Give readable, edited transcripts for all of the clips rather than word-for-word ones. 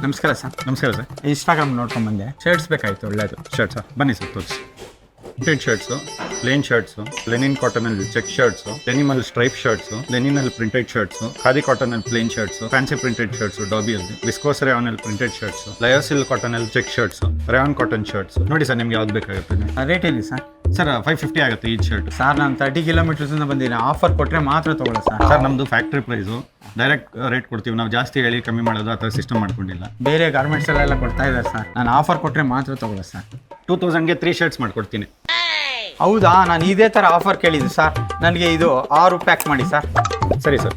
ನಮಸ್ಕಾರ ಸರ್. ನಮಸ್ಕಾರ sir. Instagram ನೋಡ್ಕೊಂಡು ಬಂದೆ, ಶರ್ಟ್ಸ್ ಬೇಕಾಯಿತು. ಒಳ್ಳೇದು ಶರ್ಟ್ ಸರ್, ಬನ್ನಿ ಸರ್ ತೋರಿಸಿ. Printed shirts, plain shirts, linen ಕಾಟನಲ್ಲಿ ಚೆಕ್ ಶರ್ಟ್ಸು, ಡೆನಿಮಲ್ ಸ್ಟ್ರೈಪ್ ಶರ್ಟ್ಸು, ಲೆನಿನಲ್ಲಿ ಪ್ರಿಂಟೆಡ್ ಶರ್ಟ್ಸು, ಖಾದಿ ಕಾಟನಲ್ಲಿ plain shirts, fancy printed shirts ಡಾಬಿಯಲ್ಲಿ, ವಿಸ್ಕೋಸ್ ರೇಯಾನಲ್ಲಿ ಪ್ರಿಂಟೆಡ್ ಶರ್ಟ್ಸು, ಲಯೋಸಿಲ್ ಕಾಟನಲ್ಲಿ check shirts, rayon cotton shirts. ನೋಡಿ ಸರ್, ನಿಮ್ಗೆ ಯಾವ್ದು ಬೇಕಾಗುತ್ತೆ? ರೇಟ್ ಏನಿ ಸರ್? ಸರ್ 550 ಆಗುತ್ತೆ ಈಚ್ ಶರ್ಟ್. ಸರ್ ನಾನು 30 ಕಿಲೋಮೀಟರ್ಸಿಂದ ಬಂದಿದ್ದೀನಿ, ಆಫರ್ ಕೊಟ್ಟರೆ ಮಾತ್ರ ತೊಗೊಳ್ಳೋ ಸರ್. ಸರ್ ನಮ್ಮದು ಫ್ಯಾಕ್ಟ್ರಿ ಪ್ರೈಸು, ಡೈರೆಕ್ಟ್ ರೇಟ್ ಕೊಡ್ತೀವಿ ನಾವು. ಜಾಸ್ತಿ ಹೇಳಿ ಕಮ್ಮಿ ಮಾಡೋದು ಆ ಥರ ಸಿಸ್ಟಮ್ ಮಾಡ್ಕೊಂಡಿಲ್ಲ. ಬೇರೆ ಗಾರ್ಮೆಂಟ್ಸಲ್ಲೆಲ್ಲ ಕೊಡ್ತಾ ಇದ್ದಾರೆ ಸರ್, ನಾನು ಆಫರ್ ಕೊಟ್ಟರೆ ಮಾತ್ರ ತೊಗೊಳ್ಳೋ ಸರ್. 2000ಗೆ 3 ಶರ್ಟ್ಸ್ ಮಾಡ್ಕೊಡ್ತೀನಿ. ಹೌದಾ? ನಾನು ಇದೇ ಥರ ಆಫರ್ ಕೇಳಿದ್ದು ಸರ್. ನನಗೆ ಇದು 6 ಪ್ಯಾಕ್ ಮಾಡಿ ಸರ್. ಸರಿ ಸರ್.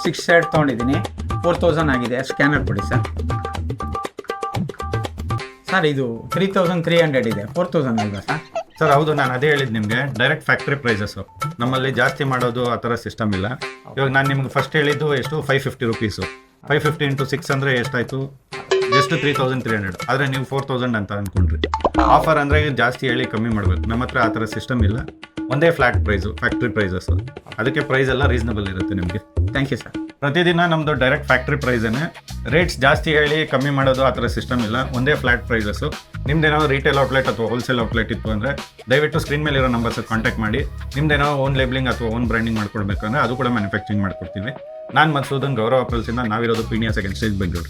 6 ಶರ್ಟ್ ತೊಗೊಂಡಿದ್ದೀನಿ, 4000 ಆಗಿದೆ. ಸ್ಕ್ಯಾನರ್ ಕೊಡಿ ಸರ್. ಸರ್ ಇದು 3300 ಇದೆ, 4000 ಅಲ್ವಾ ಸರ್? ಸರ್ ಹೌದು, ನಾನು ಅದೇ ಹೇಳಿದ್ದು ನಿಮಗೆ, ಡೈರೆಕ್ಟ್ ಫ್ಯಾಕ್ಟ್ರಿ ಪ್ರೈಸಸ್ಸು. ನಮ್ಮಲ್ಲಿ ಜಾಸ್ತಿ ಮಾಡೋದು ಆ ಥರ ಸಿಸ್ಟಮ್ ಇಲ್ಲ. ಇವಾಗ ನಾನು ನಿಮ್ಗೆ ಫಸ್ಟ್ ಹೇಳಿದ್ದು ಎಷ್ಟು, 550 ರುಪೀಸು. 550 ಇಂಟು 6 ಅಂದರೆ ಎಷ್ಟಾಯಿತು? ಜಸ್ಟ್ 3300. ಆದರೆ ನೀವು 4000 ಅಂತ ಅಂದ್ಕೊಂಡ್ರಿ. ಆಫರ್ ಅಂದರೆ ಜಾಸ್ತಿ ಹೇಳಿ ಕಮ್ಮಿ ಮಾಡಬೇಕು. ನಮ್ಮ ಹತ್ರ ಆ ಥರ ಸಿಸ್ಟಮ್ ಇಲ್ಲ. ಒಂದೇ ಫ್ಲಾಟ್ ಪ್ರೈಸು, ಫ್ಯಾಕ್ಟ್ರಿ ಪ್ರೈಸಸ್ಸು. ಅದಕ್ಕೆ ಪ್ರೈಸ್ ಎಲ್ಲ ರೀಸನಬಲ್ ಇರುತ್ತೆ ನಿಮಗೆ. Thank you sir. ಪ್ರತಿದಿನ ನಮ್ಮದು ಡೈರೆಕ್ಟ್ ಫ್ಯಾಕ್ಟ್ರಿ ಪ್ರೈಸೇ. ರೇಟ್ಸ್ ಜಾಸ್ತಿ ಹೇಳಿ ಕಮ್ಮಿ ಮಾಡೋದು ಆ ಥರ ಸಿಸ್ಟಮ್ ಇಲ್ಲ. ಒಂದೇ ಫ್ಲಾಟ್ ಪ್ರೈಸಸ್ಸು. ನಿಮ್ದೇನಾದ್ರು ರಿಟೇಲ್ ಔಟ್ಲೆಟ್ ಅಥವಾ ಹೋಲ್ಸೇಲ್ ಔಟ್ಲೆಟ್ ಇತ್ತು ಅಂದರೆ ದಯವಿಟ್ಟು ಸ್ಕ್ರೀನ್ ಮೇಲೆ ಇರೋ ನಂಬರ್ಸಿಗೆ ಕಾಂಟ್ಯಾಕ್ಟ್ ಮಾಡಿ. ನಿಮ್ದೇನೋ ಓನ್ ಲೇಬ್ಲಿಂಗ್ ಅಥವಾ ಓನ್ ಬ್ರ್ಯಾಂಡಿಂಗ್ ಮಾಡ್ಕೊಡ್ಬೇಕಂದ್ರೆ ಅದು ಕೂಡ ಮ್ಯಾನುಫ್ಯಾಕ್ಚರಿಂಗ್ ಮಾಡ್ಕೊಡ್ತೀವಿ. ನಾನು ಮಧುಸೂದನ್, ಗೌರವ ಅಪ್ರಲ್ಸಿಂದ. ನಾವಿರೋದು ಪೀಣ್ಯ ಸೆಕೆಂಡ್ ಸ್ಟೇಜ್ ಬೆಂಗಳೂರು.